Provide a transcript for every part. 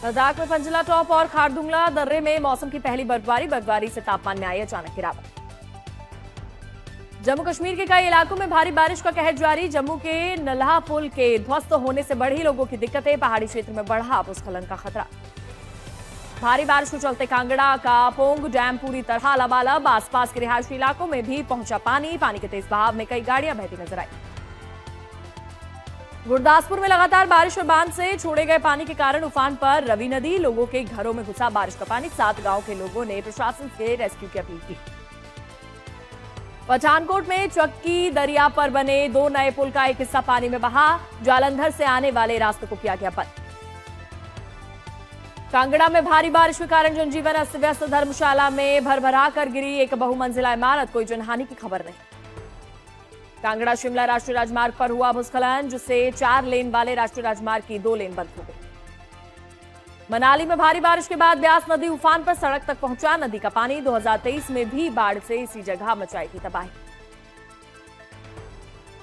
लद्दाख में पंजला टॉप और खारदुंगला दर्रे में मौसम की पहली बर्फबारी से तापमान में आई अचानक गिरावट। जम्मू कश्मीर के कई इलाकों में भारी बारिश का कहर जारी। जम्मू के नल्हा पुल के ध्वस्त होने से बढ़ी लोगों की दिक्कतें। पहाड़ी क्षेत्र में बढ़ा भूस्खलन का खतरा। भारी बारिश के चलते कांगड़ा का पोंग डैम पूरी तरह लबालब। आसपास के रिहायशी इलाकों में भी पहुंचा पानी के तेज बहाव में कई गाड़ियां बहती नजर आई। गुरदासपुर में लगातार बारिश और बांध से छोड़े गए पानी के कारण उफान पर रवि नदी। लोगों के घरों में घुसा बारिश का पानी। 7 गांव के लोगों ने प्रशासन से रेस्क्यू की अपील की। पठानकोट में चक्की दरिया पर बने 2 नए पुल का एक हिस्सा पानी में बहा। जालंधर से आने वाले रास्तों को किया गया बंद। कांगड़ा में भारी बारिश के कारण जनजीवन अस्त व्यस्त। धर्मशाला में भरभरा कर गिरी एक बहुमंजिला इमारत। कोई जनहानि की खबर नहीं। कांगड़ा शिमला राष्ट्रीय राजमार्ग पर हुआ भूस्खलन, जिससे 4 लेन वाले राष्ट्रीय राजमार्ग की 2 लेन बंद हो गई। मनाली में भारी बारिश के बाद ब्यास नदी उफान पर सड़क तक पहुंचा। नदी का पानी 2023 में भी बाढ़ से इसी जगह मचाई थी तबाही।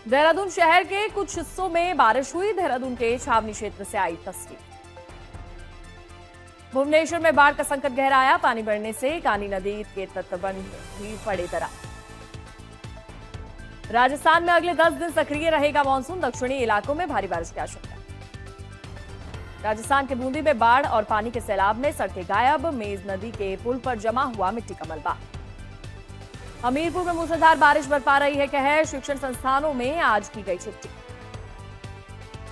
देहरादून शहर के कुछ हिस्सों में बारिश हुई। देहरादून के छावनी क्षेत्र से आई तस्वीर। भुवनेश्वर में बाढ़ का संकट गहराया। पानी बढ़ने से कानी नदी के तटबंध भी पड़े दरा। राजस्थान में अगले 10 दिन सक्रिय रहेगा मानसून। दक्षिणी इलाकों में भारी बारिश की आशंका। राजस्थान के बूंदी में बाढ़ और पानी के सैलाब में सड़कें गायब। मेज नदी के पुल पर जमा हुआ मिट्टी का मलबा। हमीरपुर में मूसलाधार बारिश बरपा रही है कहर। शिक्षण संस्थानों में आज की गई छुट्टी।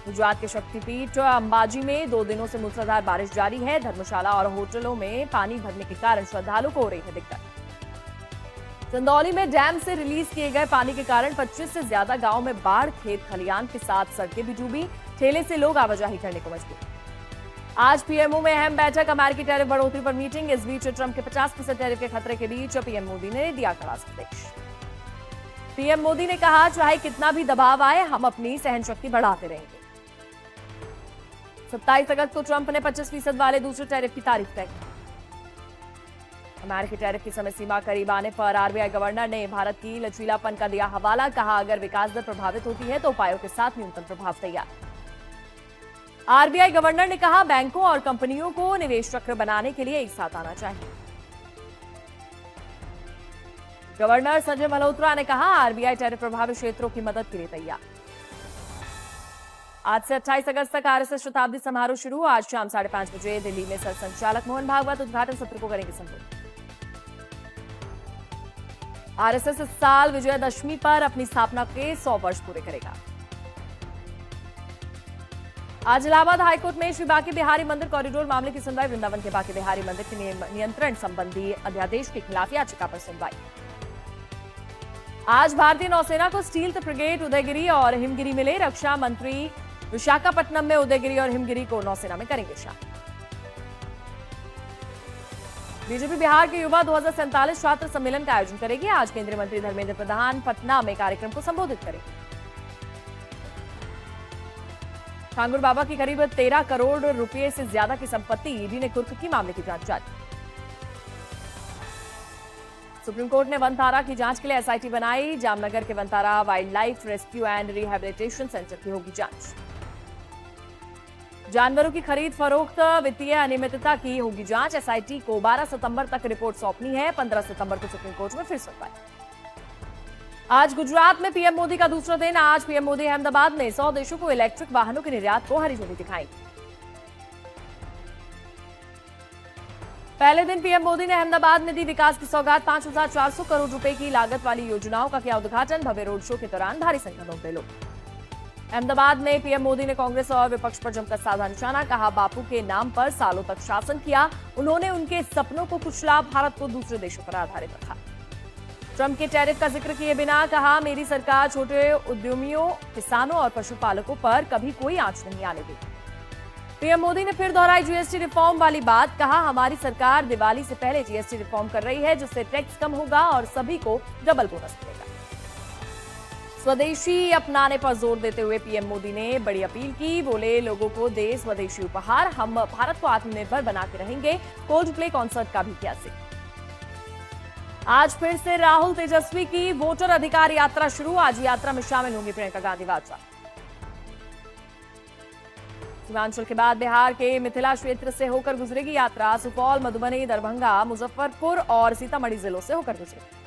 गुजरात के शक्तिपीठ अंबाजी में 2 दिनों से मूसलाधार बारिश जारी है। धर्मशाला और होटलों में पानी भरने के कारण श्रद्धालुओं को हो रही है दिक्कत। चंदौली में डैम से रिलीज किए गए पानी के कारण 25 से ज्यादा गांव में बाढ़। खेत खलियान के साथ सड़कें भी डूबी। ठेले से लोग आवाजाही करने को मजबूर। आज पीएमओ में अहम बैठक। अमेरिकी टैरिफ बढ़ोतरी पर मीटिंग। इस बीच ट्रंप के 50% टैरिफ के खतरे के बीच पीएम मोदी ने दिया कड़ा संदेश। पीएम मोदी ने कहा, चाहे कितना भी दबाव आए, हम अपनी सहनशक्ति बढ़ाते रहेंगे। 27 अगस्त को ट्रंप ने 25% वाले दूसरे टैरिफ की तारीख तय की। अमेरिकी टैरिफ की समय सीमा करीब आने पर आरबीआई गवर्नर ने भारत की लचीलापन का दिया हवाला। कहा, अगर विकास दर प्रभावित होती है तो उपायों के साथ न्यूनतम प्रभाव तैयार। आरबीआई गवर्नर ने कहा, बैंकों और कंपनियों को निवेश चक्र बनाने के लिए एक साथ आना चाहिए। गवर्नर संजय मल्होत्रा ने कहा, आरबीआई टैरिफ प्रभावित क्षेत्रों की मदद के लिए तैयार। आज से 28 अगस्त तक आरएसएस शताब्दी समारोह शुरू। आज शाम 5:30 बजे दिल्ली में सरसंघचालक मोहन भागवत उद्घाटन सत्र को करेंगे संबोधित। आरएसएस इस साल विजयदशमी पर अपनी स्थापना के 100 वर्ष पूरे करेगा। आज इलाहाबाद हाईकोर्ट में श्री बांके बिहारी मंदिर कॉरिडोर मामले की सुनवाई। वृंदावन के बांके बिहारी मंदिर के नियंत्रण संबंधी अध्यादेश के खिलाफ याचिका पर सुनवाई। आज भारतीय नौसेना को स्टील्थ फ्रिगेट उदयगिरी और हिमगिरी मिले। रक्षा मंत्री विशाखापट्टनम में उदयगिरी और हिमगिरी को नौसेना में करेंगे शामिल। बीजेपी बिहार के युवा 2047 छात्र सम्मेलन का आयोजन करेगी। आज केंद्रीय मंत्री धर्मेंद्र प्रधान पटना में कार्यक्रम को संबोधित करेंगे। ठाकुर बाबा की करीब 13 करोड़ रुपए से ज्यादा की संपत्ति। ईडी ने कुर्क की मामले की जांच जारी। सुप्रीम कोर्ट ने वनतारा की जांच के लिए एसआईटी बनाई। जामनगर के Vantara wild life rescue and rehabilitation centre की होगी जांच। जानवरों की खरीद फरोख्त वित्तीय अनियमितता की होगी जांच। एसआईटी को 12 सितंबर तक रिपोर्ट सौंपनी है। 15 सितंबर को सुप्रीम कोर्ट में फिर सुनवाई। आज गुजरात में पीएम मोदी का दूसरा दिन। आज पीएम मोदी अहमदाबाद में 100 देशों को इलेक्ट्रिक वाहनों के निर्यात को हरी झंडी दिखाएंगे। पहले दिन पीएम मोदी ने अहमदाबाद में दी विकास की सौगात। 5,400 करोड़ रुपए की लागत वाली योजनाओं का किया उद्घाटन। भव्य रोड शो के दौरान भारी संख्या में उमड़े लोग। अहमदाबाद में पीएम मोदी ने कांग्रेस और विपक्ष पर जमकर साधा निशाना। कहा, बापू के नाम पर सालों तक शासन किया। उन्होंने उनके सपनों को कुचला। भारत को दूसरे देशों पर आधारित रखा। ट्रंप के टैरिफ का जिक्र किए बिना कहा, मेरी सरकार छोटे उद्यमियों, किसानों और पशुपालकों पर कभी कोई आंच नहीं आने देगी। पीएम मोदी ने फिर दोहराई जीएसटी रिफॉर्म वाली बात। कहा, हमारी सरकार दिवाली से पहले जीएसटी रिफॉर्म कर रही है, जिससे टैक्स कम होगा और सभी को डबल बोनस मिलेगा। स्वदेशी अपनाने पर जोर देते हुए पीएम मोदी ने बड़ी अपील की। बोले, लोगों को दे स्वदेशी उपहार। हम भारत को आत्मनिर्भर बनाते रहेंगे। कोल्ड प्ले कॉन्सर्ट का भी किया जिक्र। आज फिर से राहुल तेजस्वी की वोटर अधिकार यात्रा शुरू। आज यात्रा में शामिल होंगी प्रियंका गांधी वाड्रा। सीमांचल के बाद बिहार के मिथिला क्षेत्र से होकर गुजरेगी यात्रा। सुपौल, मधुबनी, दरभंगा, मुजफ्फरपुर और सीतामढ़ी जिलों से होकर गुजरेगी।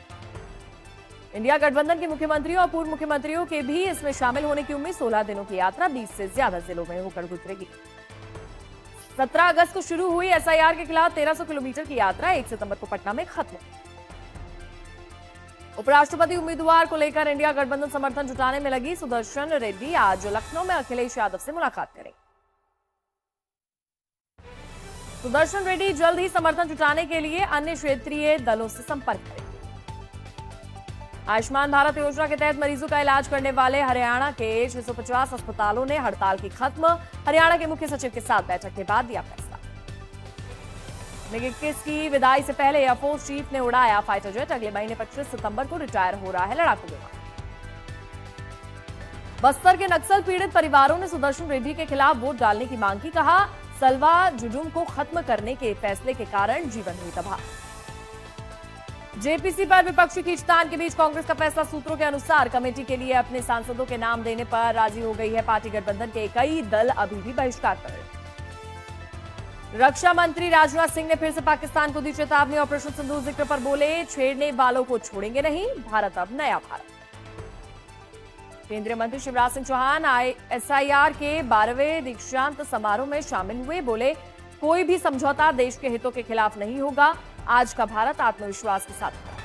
इंडिया गठबंधन के मुख्यमंत्रियों और पूर्व मुख्यमंत्रियों के भी इसमें शामिल होने की उम्मीद। 16 दिनों की यात्रा 20 से ज्यादा जिलों में होकर गुजरेगी। 17 अगस्त को शुरू हुई एसआईआर के खिलाफ 1300 किलोमीटर की यात्रा 1 सितंबर को पटना में खत्म। उपराष्ट्रपति उम्मीदवार को लेकर इंडिया गठबंधन समर्थन जुटाने में लगी। सुदर्शन रेड्डी आज लखनऊ में अखिलेश यादव से मुलाकात करेंगे। सुदर्शन रेड्डी जल्द ही समर्थन जुटाने के लिए अन्य क्षेत्रीय दलों से संपर्क करेंगे। आयुष्मान भारत योजना के तहत मरीजों का इलाज करने वाले हरियाणा के 650 अस्पतालों ने हड़ताल की खत्म। हरियाणा के मुख्य सचिव के साथ बैठक के बाद दिया फैसला। MiG-21 की विदाई से पहले एयरफोर्स चीफ ने उड़ाया फाइटर जेट। अगले महीने 25 सितंबर को रिटायर हो रहा है लड़ाकू विमान। बस्तर के नक्सल पीड़ित परिवारों ने सुदर्शन रेड्डी के खिलाफ वोट डालने की मांग की। कहा, सलवा जुडुम को खत्म करने के फैसले के कारण जीवन हुई तबाह। जेपीसी पर विपक्षी खींचतान के बीच कांग्रेस का फैसला। सूत्रों के अनुसार कमेटी के लिए अपने सांसदों के नाम देने पर राजी हो गई है पार्टी। गठबंधन के कई दल अभी भी बहिष्कार कर रहे हैं। रक्षा मंत्री राजनाथ सिंह ने फिर से पाकिस्तान को दी चेतावनी। ऑपरेशन सिंदूर जिक्र पर बोले, छेड़ने वालों को छोड़ेंगे नहीं, भारत अब नया भारत। केंद्रीय मंत्री शिवराज सिंह चौहान एसआईआर के 12वें दीक्षांत समारोह में शामिल हुए। बोले, कोई भी समझौता देश के हितों के खिलाफ नहीं होगा। आज का भारत आत्मविश्वास के साथ खड़ा।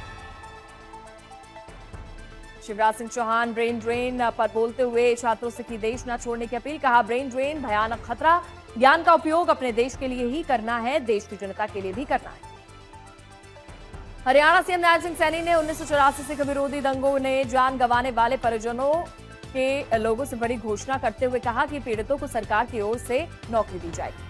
शिवराज सिंह चौहान ब्रेन ड्रेन पर बोलते हुए छात्रों से की देश न छोड़ने की अपील। कहा, ब्रेन ड्रेन भयानक खतरा। ज्ञान का उपयोग अपने देश के लिए ही करना है, देश की जनता के लिए भी करना है। हरियाणा सीएम नायब सिंह सैनी ने 1984 सिख विरोधी दंगों ने जान गंवाने वाले परिजनों के लोगों से बड़ी घोषणा करते हुए कहा कि पीड़ितों को सरकार की ओर से नौकरी दी जाएगी।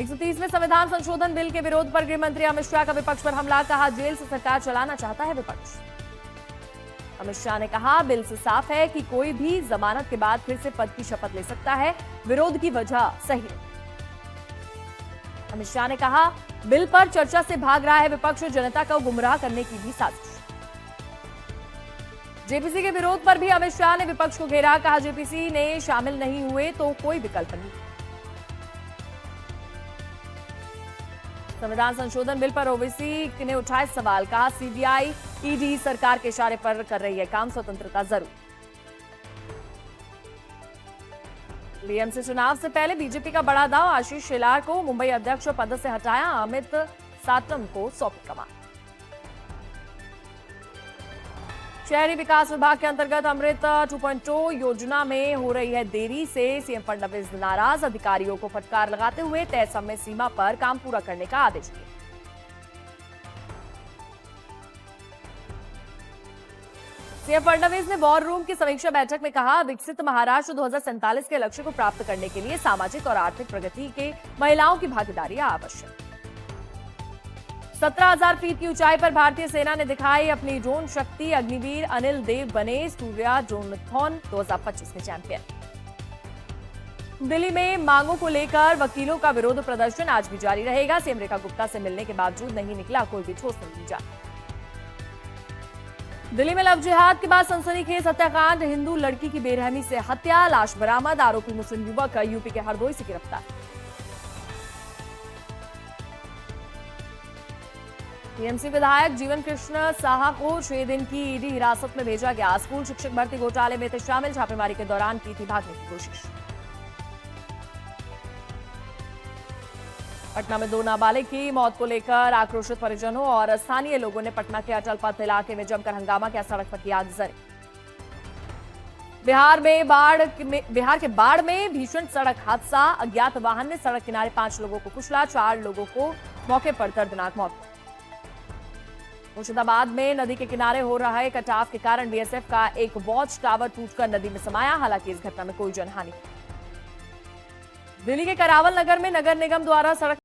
130वें संविधान संशोधन बिल के विरोध पर गृह मंत्री अमित शाह का विपक्ष पर हमला। कहा, जेल से सरकार चलाना चाहता है विपक्ष। अमित शाह ने कहा, बिल से साफ है कि कोई भी जमानत के बाद फिर से पद की शपथ ले सकता है। विरोध की वजह सही है। अमित शाह ने कहा, बिल पर चर्चा से भाग रहा है विपक्ष। जनता को गुमराह करने की भी साजिश। जेपीसी के विरोध पर भी अमित शाह ने विपक्ष को घेरा। कहा, जेपीसी ने शामिल नहीं हुए तो कोई विकल्प नहीं। संविधान संशोधन बिल पर ओवैसी ने उठाए सवाल। कहा, सीबीआई ईडी सरकार के इशारे पर कर रही है काम, स्वतंत्रता जरूर। बीएमसी चुनाव से पहले बीजेपी का बड़ा दांव। आशीष शेलार को मुंबई अध्यक्ष पद से हटाया। अमित साटम को सौंपी कमान। शहरी विकास विभाग के अंतर्गत अमृत 2.0 योजना में हो रही है देरी से सीएम फडणवीस नाराज। अधिकारियों को फटकार लगाते हुए तय समय सीमा पर काम पूरा करने का आदेश दिया। सीएम फडणवीस ने वॉर रूम की समीक्षा बैठक में कहा, विकसित महाराष्ट्र 2047 के लक्ष्य को प्राप्त करने के लिए सामाजिक और आर्थिक प्रगति के महिलाओं की भागीदारी आवश्यक। 17,000 फीट की ऊंचाई पर भारतीय सेना ने दिखाई अपनी ड्रोन शक्ति। अग्निवीर अनिल देव बने सूर्या ड्रोनथॉन 2025 में चैंपियन। दिल्ली में मांगों को लेकर वकीलों का विरोध प्रदर्शन आज भी जारी रहेगा। सीएम रेखा गुप्ता से मिलने के बावजूद नहीं निकला कोई भी ठोस नतीजा। दिल्ली में लव जिहाद के बाद सनसनीखेज हत्याकांड। हिंदू लड़की की बेरहमी से हत्या, लाश बरामद। आरोपी मुस्लिम युवक यूपी के हरदोई से गिरफ्तार। टीएमसी विधायक जीवन कृष्ण साहा को 6 दिन की ईडी हिरासत में भेजा गया। स्कूल शिक्षक भर्ती घोटाले में थे शामिल। छापेमारी के दौरान की थी भागने की कोशिश। पटना में 2 नाबालिग की मौत को लेकर आक्रोशित परिजनों और स्थानीय लोगों ने पटना के अटल पथ इलाके में जमकर हंगामा किया। सड़क पर की आगजनी। बिहार के बाढ़ में भीषण सड़क हादसा। अज्ञात वाहन ने सड़क किनारे 5 लोगों को कुचला। 4 लोगों को मौके पर दर्दनाक मौत। मुर्शिदाबाद में नदी के किनारे हो रहा है कटाव के कारण बीएसएफ का एक वॉच टावर टूटकर नदी में समाया। हालांकि इस घटना में कोई जनहानि नहीं। दिल्ली के करावल नगर में नगर निगम द्वारा सड़क